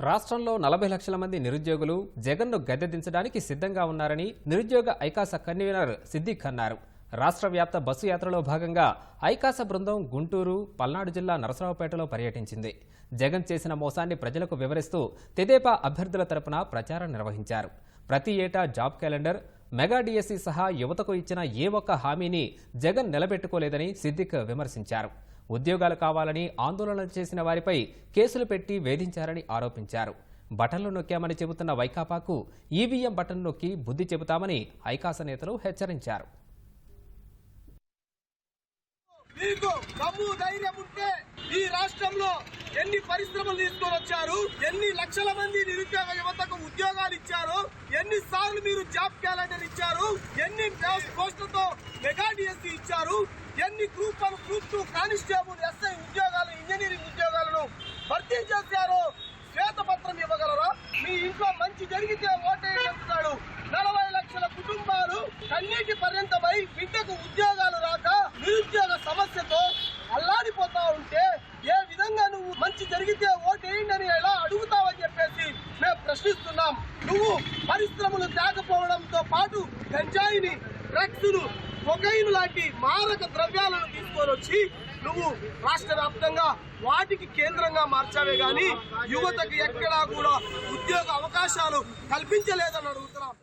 రాష్ట్రంలో 40 లక్షల మంది నిరుద్యోగులు జగన్ను గద్దెదించడానికి సిద్ధంగా ఉన్నారని నిరుద్యోగ ఐకాస కన్వీనర్ సిద్దిక్ అన్నారు. రాష్ట్ర వ్యాప్త బస్సు యాత్రలో భాగంగా ఐకాస బృందం గుంటూరు, పల్నాడు జిల్లా నరసరావుపేటలో పర్యటించింది. జగన్ చేసిన మోసాన్ని ప్రజలకు వివరిస్తూ తెదేపా అభ్యర్థుల తరపున ప్రచారం నిర్వహించారు. ప్రతి ఏటా జాబ్ క్యాలెండర్, మెగా డిఎస్సి సహా యువతకు ఇచ్చిన ఏ ఒక్క హామీని జగన్ నిలబెట్టుకోలేదని సిద్దిక్ విమర్శించారు. ఉద్యోగాలు కావాలని ఆందోళన చేసిన వారిపై కేసులు పెట్టి వేధించారని ఆరోపించారు. బటన్లు నొక్కామని చెబుతున్న వైకాపాకు ఈవీఎం బటన్ నొక్కి బుద్ధి చెబుతామని ఐకాస నేతలు హెచ్చరించారు. ఈ రాష్ట్రంలో ఎన్ని పరిశ్రమలు తీసుకొని వచ్చారు, ఎన్ని లక్షల మంది నిరుద్యోగ యువతకు ఉద్యోగాలు ఇచ్చారు, ఎన్నిసార్లు మీరు జాబ్ క్యాలెండర్ ఇచ్చారు, ఎన్ని పోస్టులతో మెగా డిఎస్సి ఇచ్చారు, ఎన్ని గ్రూప్ 1, గ్రూప్ 2, కానిస్టేబుల్, ఎస్ఐ ఉద్యోగాలు, ఇంజనీరింగ్ ఉద్యోగాలను భర్తీ చేశారు. శ్వేతపత్రం ఇవ్వగలరా? మీ ఇంట్లో మంచి జరిగితే ఓటేస్తున్నాడు. 40 లక్షల కుటుంబాలు కన్నీటి పర్యంతమై బిడ్డకు ఉద్యోగాలు రాక నిరుద్యోగ సమస్యతో అల్లాడిపోతా ఉంటే ఏ విధంగా నువ్వు మంచి జరిగితే ఓటేయండి అని ఎలా అడుగుతావని చెప్పేసి మేము ప్రశ్నిస్తున్నాం. నువ్వు పరిశ్రమలు తేకపోవడంతో పాటు గంజాయిని, డ్రగ్స్ ను, కొకైన్ లాంటి మారక ద్రవ్యాలను తీసుకొని వచ్చి నువ్వు రాష్ట్ర వ్యాప్తంగా వాటికి కేంద్రంగా మార్చావే గాని యువతకు ఎక్కడా కూడా ఉద్యోగ అవకాశాలు కల్పించలేదని అడుగుతున్నాం.